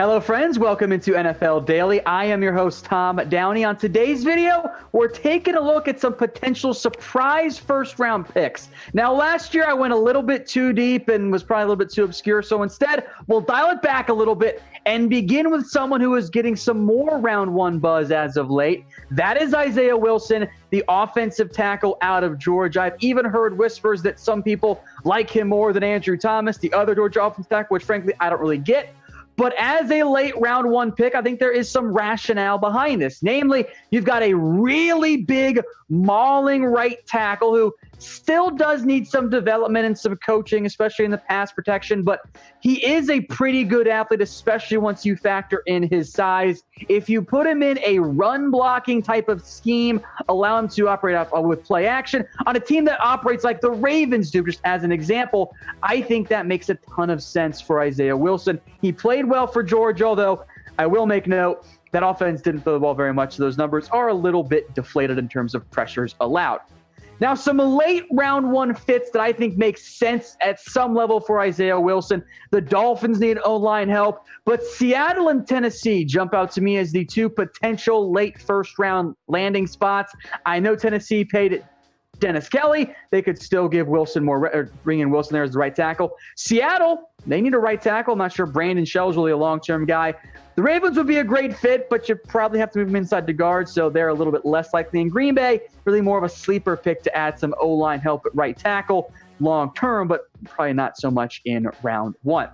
Hello, friends. Welcome into NFL Daily. I am your host, Tom Downey. On today's video, we're taking a look at some potential surprise first-round picks. Now, last year, I went a little bit too deep and was probably a little bit too obscure. So instead, we'll dial it back a little bit and begin with someone who is getting some more round one buzz as of late. That is Isaiah Wilson, the offensive tackle out of Georgia. I've even heard whispers that some people like him more than Andrew Thomas, the other Georgia offensive tackle, which frankly, I don't really get. But as a late round one pick, I think there is some rationale behind this. Namely, you've got a really big, mauling right tackle who still does need some development and some coaching, especially in the pass protection. But he is a pretty good athlete, especially once you factor in his size. If you put him in a run-blocking type of scheme, allow him to operate with play action on a team that operates like the Ravens do, just as an example, I think that makes a ton of sense for Isaiah Wilson. He played well for Georgia, although I will make note that offense didn't throw the ball very much, so those numbers are a little bit deflated in terms of pressures allowed. Now, some late round one fits that I think make sense at some level for Isaiah Wilson. The Dolphins need O-line help, but Seattle and Tennessee jump out to me as the two potential late first round landing spots. I know Tennessee paid Dennis Kelly. They could still give Wilson more, or bring in Wilson there as the right tackle. Seattle, they need a right tackle. I'm not sure Brandon Shell's really a long-term guy. The Ravens would be a great fit, but you probably have to move them inside the guard, so they're a little bit less likely. In Green Bay, really more of a sleeper pick to add some O-line help at right tackle long-term, but probably not so much in round one.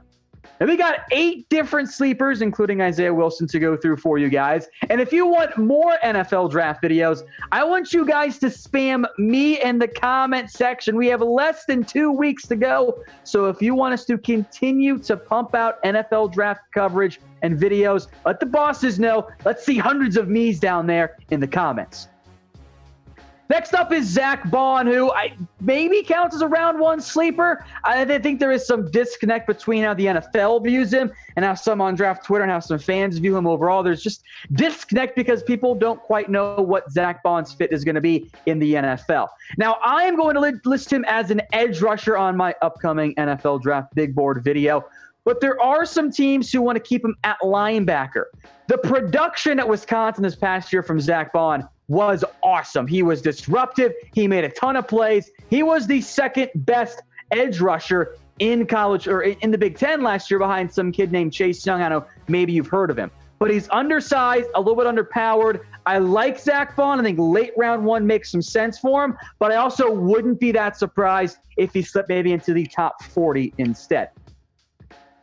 Now, we got 8 different sleepers, including Isaiah Wilson, to go through for you guys. And if you want more NFL draft videos, I want you guys to spam me in the comment section. We have less than 2 weeks to go. So if you want us to continue to pump out NFL draft coverage and videos, let the bosses know. Let's see hundreds of me's down there in the comments. Next up is Zack Baun, who maybe counts as a round one sleeper. I think there is some disconnect between how the NFL views him and how some on draft Twitter and how some fans view him overall. There's just disconnect because people don't quite know what Zack Baun's fit is going to be in the NFL. Now, I am going to list him as an edge rusher on my upcoming NFL draft big board video. But there are some teams who want to keep him at linebacker. The production at Wisconsin this past year from Zack Baun was awesome. He was disruptive. He made a ton of plays. He was the second best edge rusher in college or in the Big Ten last year behind some kid named Chase Young. I know maybe you've heard of him. But he's undersized, a little bit underpowered. I like Zack Baun. I think late round one makes some sense for him. But I also wouldn't be that surprised if he slipped maybe into the top 40 instead.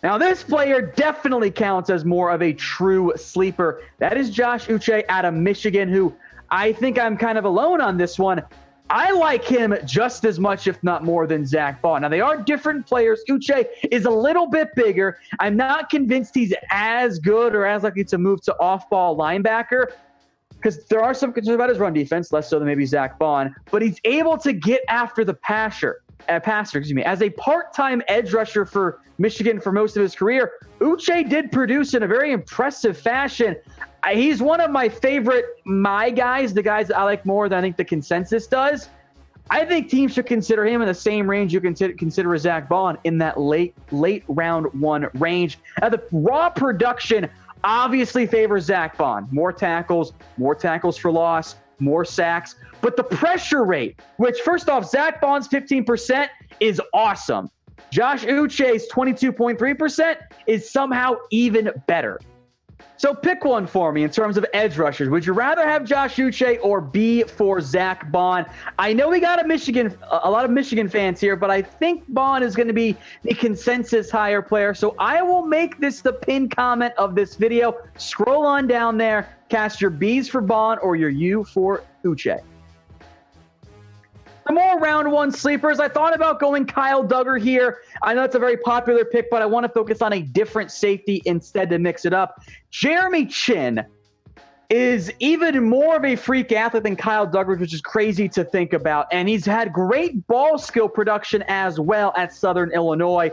Now, this player definitely counts as more of a true sleeper. That is Josh Uche out of Michigan, who I think I'm kind of alone on this one. I like him just as much, if not more, than Zack Baun. Now, they are different players. Uche is a little bit bigger. I'm not convinced he's as good or as likely to move to off-ball linebacker because there are some concerns about his run defense, less so than maybe Zack Baun. But he's able to get after the passer. As a part-time edge rusher for Michigan for most of his career, Uche did produce in a very impressive fashion. He's one of my favorite guys, the guys that I like more than I think the consensus does. I think teams should consider him in the same range you consider Zack Baun, in that late round one range. Now, the raw production obviously favors Zack Baun. More tackles for loss, more sacks. But the pressure rate, which first off, Zack Baun's 15% is awesome. Josh Uche's 22.3% is somehow even better. So pick one for me in terms of edge rushers. Would you rather have Josh Uche or B for Zack Baun? I know we got a lot of Michigan fans here, but I think Baun is going to be the consensus higher player. So I will make this the pinned comment of this video. Scroll on down there, cast your B's for Baun or your U for Uche. The more round one sleepers, I thought about going Kyle Duggar here. I know it's a very popular pick, but I want to focus on a different safety instead to mix it up. Jeremy Chinn is even more of a freak athlete than Kyle Duggar, which is crazy to think about. And he's had great ball skill production as well at Southern Illinois.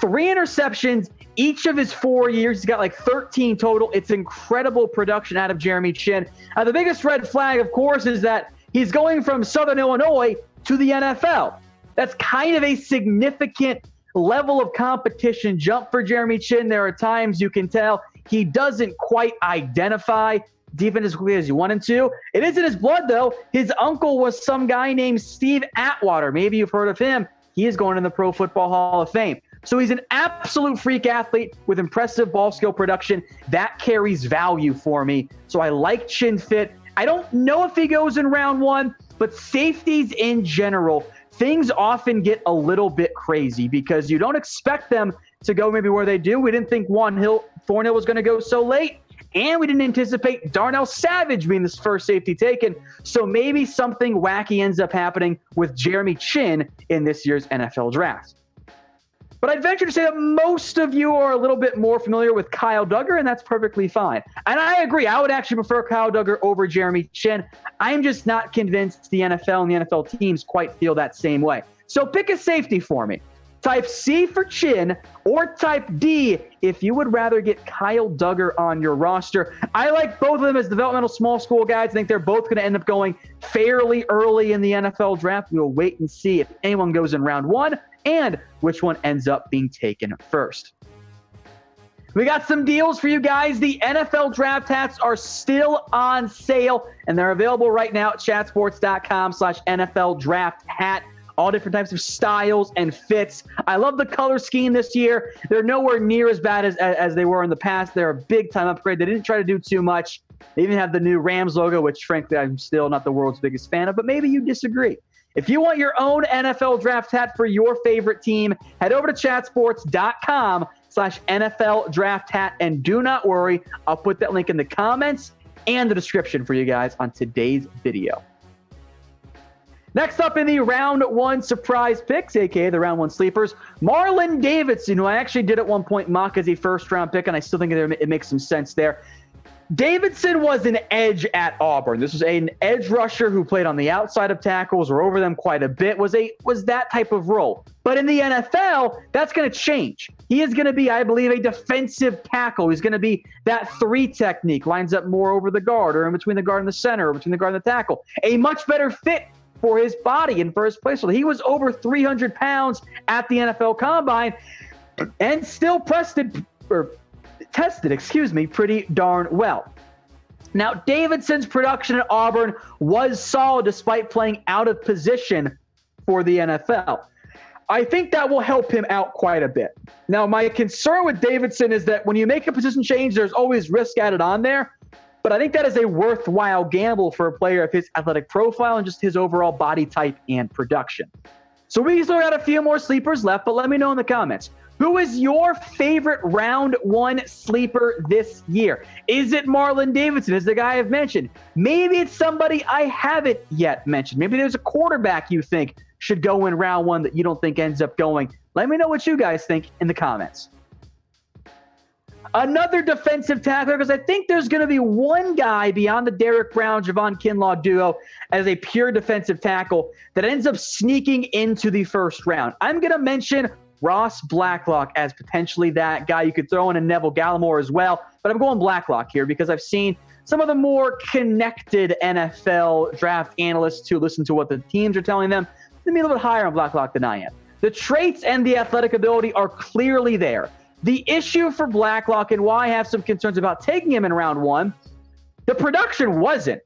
3 interceptions each of his 4 years. He's got like 13 total. It's incredible production out of Jeremy Chinn. The biggest red flag, of course, is that he's going from Southern Illinois to the NFL. That's kind of a significant level of competition jump for Jeremy Chinn. There are times you can tell He doesn't quite identify defense as quickly as you want him to. It is in his blood, though. His uncle was some guy named Steve Atwater. Maybe you've heard of him. He is going in the Pro Football Hall of Fame. So he's an absolute freak athlete with impressive ball skill production. That carries value for me. So I like Chinn fit. I don't know if he goes in round one, but safeties in general, things often get a little bit crazy because you don't expect them to go maybe where they do. We didn't think Thornhill was going to go so late. And we didn't anticipate Darnell Savage being this first safety taken. So maybe something wacky ends up happening with Jeremy Chinn in this year's NFL draft. But I'd venture to say that most of you are a little bit more familiar with Kyle Duggar, and that's perfectly fine. And I agree. I would actually prefer Kyle Duggar over Jeremy Chinn. I'm just not convinced the NFL and the NFL teams quite feel that same way. So pick a safety for me. Type C for Chinn or type D if you would rather get Kyle Duggar on your roster. I like both of them as developmental small school guys. I think they're both going to end up going fairly early in the NFL draft. We'll wait and see if anyone goes in round one and which one ends up being taken first. We got some deals for you guys. The NFL draft hats are still on sale, and they're available right now at chatsports.com/NFL draft hat. All different types of styles and fits. I love the color scheme this year. They're nowhere near as bad as they were in the past. They're a big-time upgrade. They didn't try to do too much. They even have the new Rams logo, which, frankly, I'm still not the world's biggest fan of, but maybe you disagree. If you want your own NFL draft hat for your favorite team, head over to chatsports.com/NFL draft hat. And do not worry, I'll put that link in the comments and the description for you guys on today's video. Next up in the round one surprise picks, a.k.a. the round one sleepers, Marlon Davidson, who I actually did at one point mock as a first-round pick, and I still think it makes some sense there. Davidson was an edge at Auburn. This was an edge rusher who played on the outside of tackles or over them quite a bit, was that type of role. But in the NFL, that's going to change. He is going to be, I believe, a defensive tackle. He's going to be that three technique, lines up more over the guard or in between the guard and the center or between the guard and the tackle. A much better fit for his body and for his play. So he was over 300 pounds at the NFL Combine and still tested pretty darn well. Now, Davidson's production at Auburn was solid despite playing out of position for the NFL. I think that will help him out quite a bit. Now, my concern with Davidson is that when you make a position change, there's always risk added on there. But I think that is a worthwhile gamble for a player of his athletic profile and just his overall body type and production. So we still got a few more sleepers left, but let me know in the comments. Who is your favorite round one sleeper this year? Is it Marlon Davidson, as the guy I've mentioned? Maybe it's somebody I haven't yet mentioned. Maybe there's a quarterback you think should go in round one that you don't think ends up going. Let me know what you guys think in the comments. Another defensive tackler, because I think there's going to be one guy beyond the Derrick Brown, Javon Kinlaw duo as a pure defensive tackle that ends up sneaking into the first round. I'm going to mention Ross Blacklock as potentially that guy. You could throw in a Neville Gallimore as well, but I'm going Blacklock here because I've seen some of the more connected NFL draft analysts who listen to what the teams are telling them. They're a little bit higher on Blacklock than I am. The traits and the athletic ability are clearly there. The issue for Blacklock and why I have some concerns about taking him in round one, the production wasn't.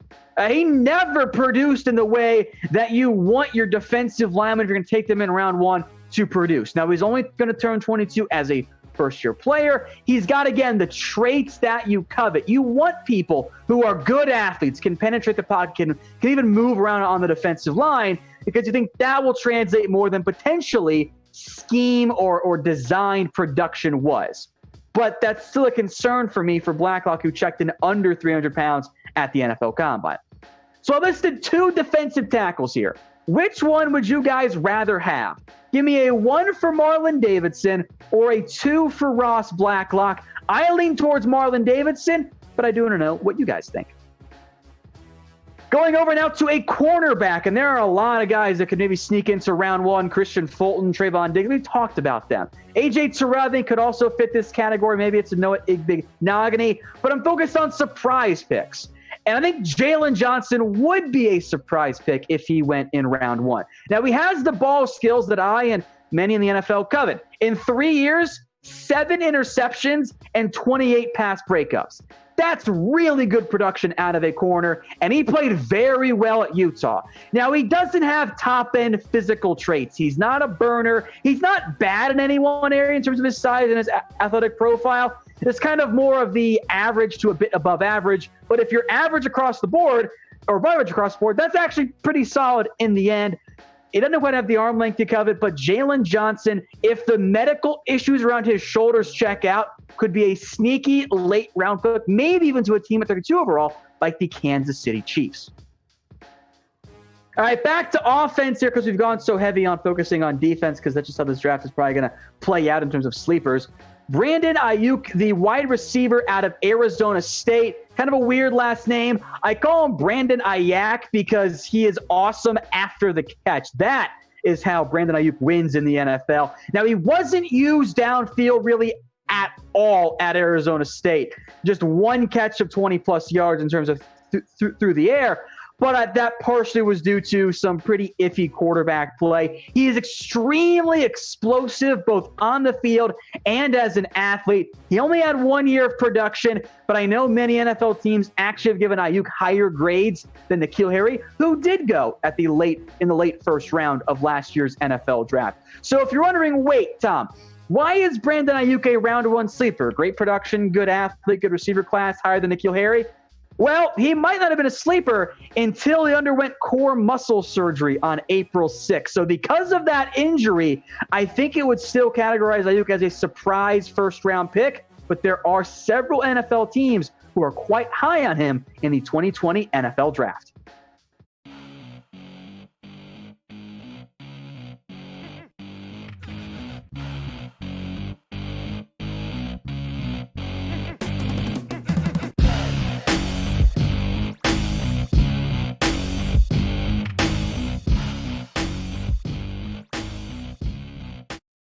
He never produced in the way that you want your defensive lineman, if you're going to take them in round one, to produce. Now, he's only going to turn 22 as a first-year player. He's got, again, the traits that you covet. You want people who are good athletes, can penetrate the pocket, can even move around on the defensive line, because you think that will translate more than potentially scheme or design production was. But that's still a concern for me for Blacklock, who checked in under 300 pounds at the NFL Combine. So I listed two defensive tackles here. Which one would you guys rather have? Give me a 1 for Marlon Davidson or a 2 for Ross Blacklock. I lean towards Marlon Davidson, but I do want to know what you guys think. Going over now to a cornerback, and there are a lot of guys that could maybe sneak into round one. Christian Fulton, Trayvon Diggs, we talked about them. A.J. Terrell could also fit this category. Maybe it's a Noah Igbinoghene, but I'm focused on surprise picks. And I think Jaylen Johnson would be a surprise pick if he went in round one. Now, he has the ball skills that I and many in the NFL covet. In 3 years, 7 interceptions, and 28 pass breakups. That's really good production out of a corner, and he played very well at Utah. Now, he doesn't have top-end physical traits. He's not a burner. He's not bad in any one area in terms of his size and his athletic profile. It's kind of more of the average to a bit above average. But if you're average across the board, or above average across the board, that's actually pretty solid in the end. He doesn't quite have the arm length you covet, but Jaylen Johnson, if the medical issues around his shoulders check out, could be a sneaky late round pick, maybe even to a team at 32 overall, like the Kansas City Chiefs. All right, back to offense here because we've gone so heavy on focusing on defense because that's just how this draft is probably going to play out in terms of sleepers. Brandon Aiyuk, the wide receiver out of Arizona State, kind of a weird last name. I call him Brandon Aiyuk because he is awesome after the catch. That is how Brandon Aiyuk wins in the NFL. Now, he wasn't used downfield really at all at Arizona State. Just one catch of 20-plus yards in terms of through the air. But that partially was due to some pretty iffy quarterback play. He is extremely explosive both on the field and as an athlete. He only had 1 year of production, but I know many NFL teams actually have given Aiyuk higher grades than N'Keal Harry, who did go in the late first round of last year's NFL draft. So if you're wondering, wait, Tom, why is Brandon Aiyuk a round one sleeper? Great production, good athlete, good receiver class, higher than N'Keal Harry? Well, he might not have been a sleeper until he underwent core muscle surgery on April 6th. So because of that injury, I think it would still categorize Aiyuk as a surprise first-round pick, but there are several NFL teams who are quite high on him in the 2020 NFL Draft.